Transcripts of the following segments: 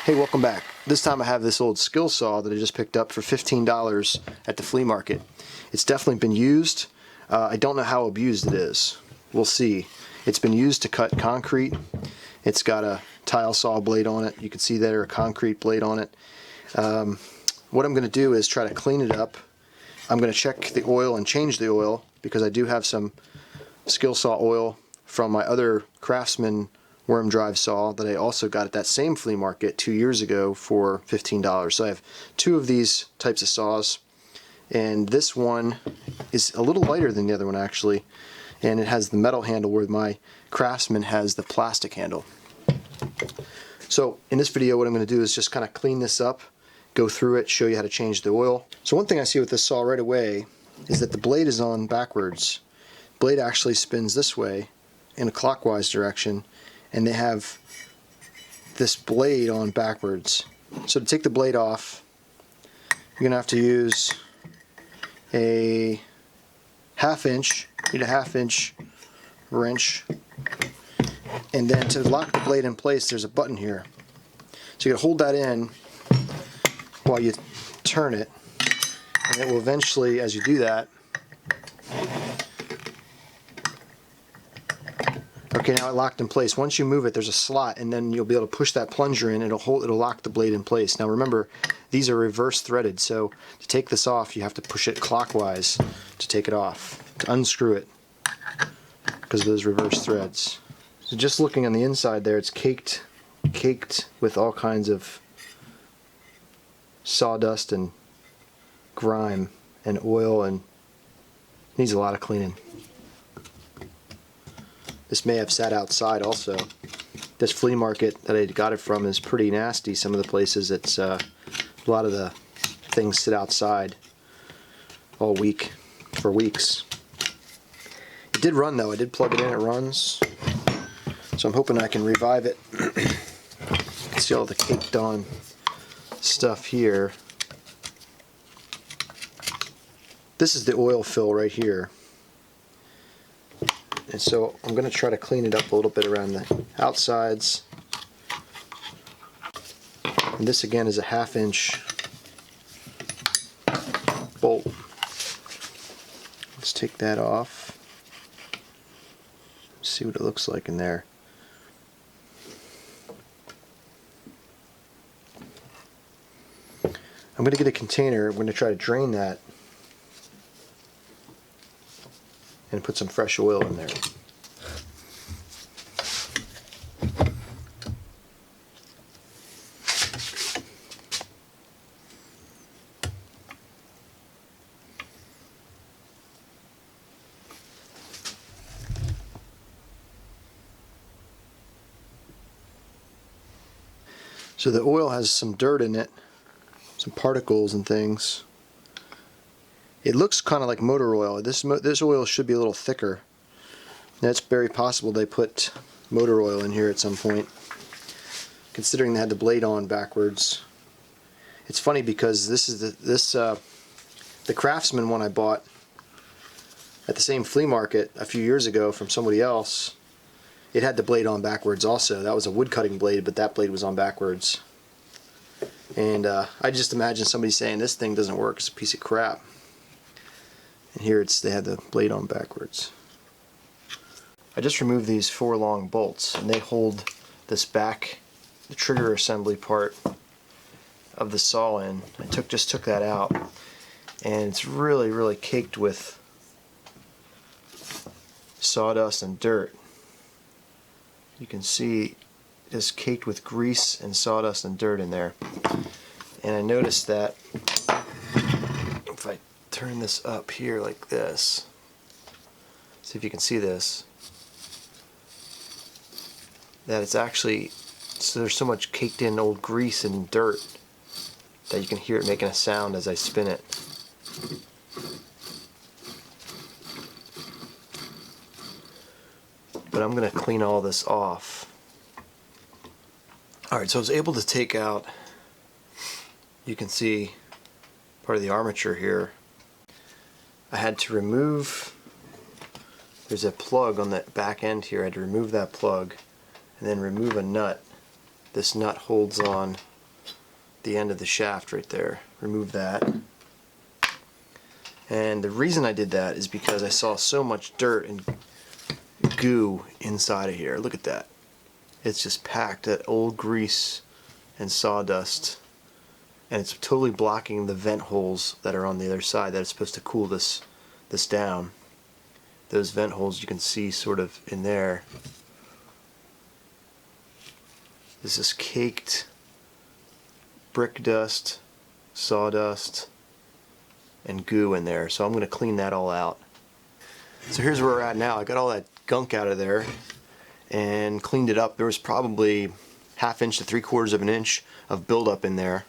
Hey, welcome back. This time I have this old Skilsaw that I just picked up for $15 at the flea market. It's definitely been used. I don't know how abused it is. We'll see. It's been used to cut concrete. It's got a tile saw blade on it. You can see there a concrete blade on it. What I'm going to do is try to clean it up. I'm going to check the oil and change the oil because I do have some Skilsaw oil from my other Craftsman worm drive saw that I also got at that same flea market 2 years ago for $15. So I have two of these types of saws, and this one is a little lighter than the other one actually, and it has the metal handle where my Craftsman has the plastic handle. So in this video what I'm going to do is just kind of clean this up, go through it, show you how to change the oil. So one thing I see with this saw right away is that the blade is on backwards. The blade actually spins this way in a clockwise direction, and they have this blade on backwards. So to take the blade off, you're going to have to use a half-inch wrench, and then to lock the blade in place there's a button here. So you got to hold that in while you turn it, and it will eventually, as you do that, okay, now it locked in place. Once you move it, there's a slot, and then you'll be able to push that plunger in. It'll lock the blade in place. Now remember, these are reverse threaded, so to take this off, you have to push it clockwise to take it off, to unscrew it, because of those reverse threads. So just looking on the inside there, it's caked with all kinds of sawdust and grime and oil, and needs a lot of cleaning. This may have sat outside also. This flea market that I got it from is pretty nasty. Some of the places, it's a lot of the things sit outside all week, for weeks. It did run though. I did plug it in, it runs. So I'm hoping I can revive it. You can see all the caked on stuff here. This is the oil fill right here. And so I'm going to try to clean it up a little bit around the outsides. And this again is a half-inch bolt. Let's take that off. See what it looks like in there. I'm going to get a container. I'm going to try to drain that and put some fresh oil in there. So the oil has some dirt in it, some particles and things. It looks kind of like motor oil. This oil should be a little thicker. That's very possible they put motor oil in here at some point, considering they had the blade on backwards. It's funny because this is the Craftsman one I bought at the same flea market a few years ago from somebody else. It had the blade on backwards also. That was a wood cutting blade, but that blade was on backwards. And I just imagine somebody saying this thing doesn't work, it's a piece of crap. And here they have the blade on backwards. I just removed these 4 long bolts, and they hold this back, the trigger assembly part of the saw in. I just took that out, and it's really caked with sawdust and dirt. You can see just caked with grease and sawdust and dirt in there. And I noticed that if I turn this up here like this, see if you can see this, that it's actually, so there's so much caked in old grease and dirt that you can hear it making a sound as I spin it. But I'm going to clean all this off. Alright, so I was able to take out, you can see part of the armature here. I had to remove, there's a plug on the back end here, I had to remove that plug and then remove a nut. This nut holds on the end of the shaft right there. Remove that. And the reason I did that is because I saw so much dirt and goo inside of here. Look at that. It's just packed that old grease and sawdust, and it's totally blocking the vent holes that are on the other side that are supposed to cool this down. Those vent holes you can see sort of in there. There's this caked brick dust, sawdust, and goo in there, so I'm going to clean that all out. So here's where we're at now. I got all that gunk out of there and cleaned it up. There was probably 1/2 inch to 3/4 of an inch of buildup in there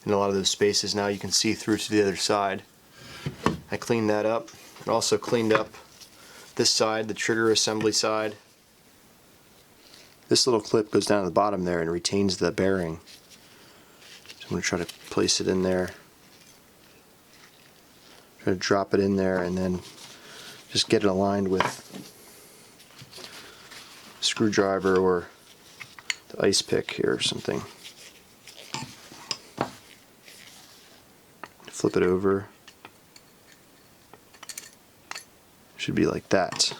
in a lot of those spaces. Now you can see through to the other side. I cleaned that up. I also cleaned up this side, the trigger assembly side. This little clip goes down to the bottom there and retains the bearing. So I'm going to try to place it in there. Try to drop it in there and then just get it aligned with a screwdriver or the ice pick here or something. Flip it over. Should be like that.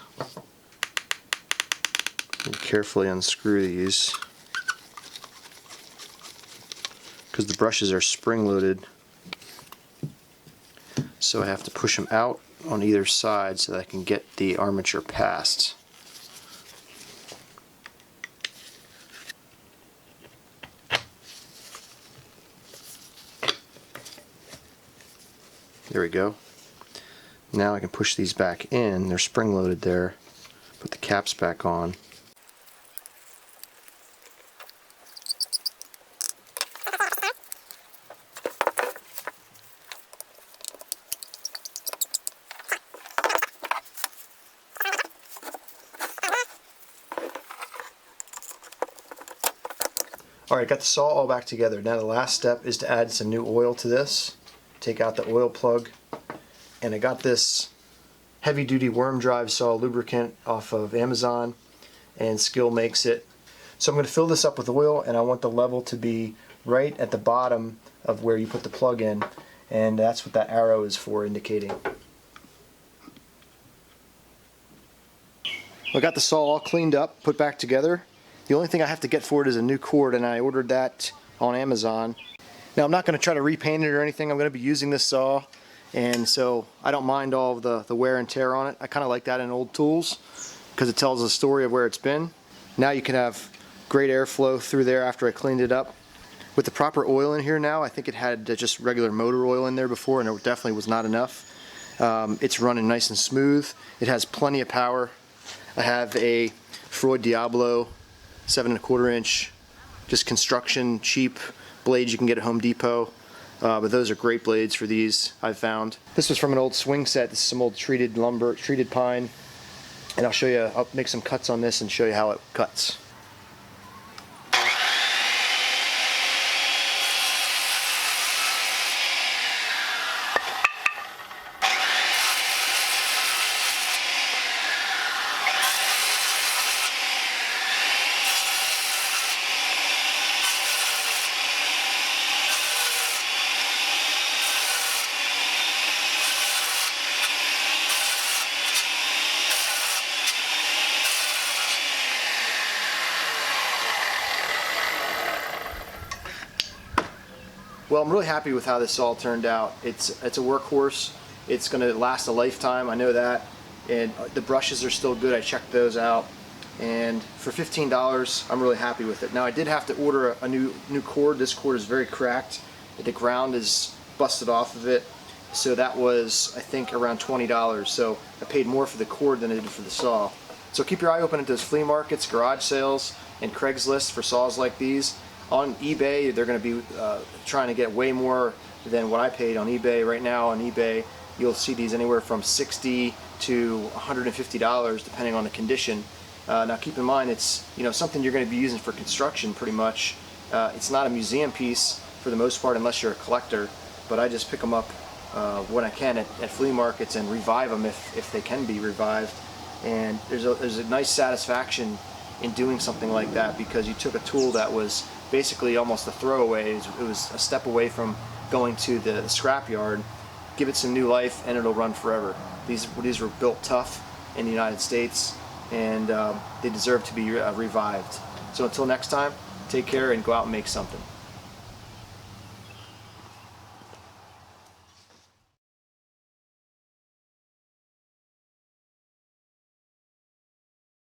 And carefully unscrew these because the brushes are spring loaded, so I have to push them out on either side so that I can get the armature past. There we go. Now I can push these back in. They're spring loaded there. Put the caps back on. Alright, got the saw all back together. Now the last step is to add some new oil to this. Take out the oil plug. And I got this heavy duty worm drive saw lubricant off of Amazon, and Skill makes it. So I'm going to fill this up with oil, and I want the level to be right at the bottom of where you put the plug in, and that's what that arrow is for, indicating. I got the saw all cleaned up, put back together. The only thing I have to get for it is a new cord, and I ordered that on Amazon. Now I'm not going to try to repaint it or anything. I'm going to be using this saw, and so I don't mind all of the wear and tear on it. I kind of like that in old tools because it tells a story of where it's been. Now you can have great airflow through there after I cleaned it up. With the proper oil in here now, I think it had just regular motor oil in there before, and it definitely was not enough. It's running nice and smooth. It has plenty of power. I have a Freud Diablo 7¼ inch, just construction cheap blades you can get at Home Depot. But those are great blades for these, I've found. This was from an old swing set. This is some old treated lumber, treated pine. And I'll show you, I'll make some cuts on this and show you how it cuts. Well, I'm really happy with how this all turned out. It's a workhorse. It's going to last a lifetime, I know that. And the brushes are still good. I checked those out. And for $15, I'm really happy with it. Now, I did have to order a new cord. This cord is very cracked. The ground is busted off of it. So that was, I think, around $20. So I paid more for the cord than I did for the saw. So keep your eye open at those flea markets, garage sales, and Craigslist for saws like these. On eBay, they're going to be trying to get way more than what I paid on eBay. Right now on eBay, you'll see these anywhere from $60 to $150 depending on the condition. Now keep in mind, it's something you're going to be using for construction pretty much. It's not a museum piece for the most part unless you're a collector, but I just pick them up when I can at flea markets and revive them if they can be revived. And there's a nice satisfaction in doing something like that, because you took a tool that was basically almost a throwaway. It was a step away from going to the scrap yard. Give it some new life and it'll run forever. These were built tough in the United States, and they deserve to be revived. So until next time, take care and go out and make something.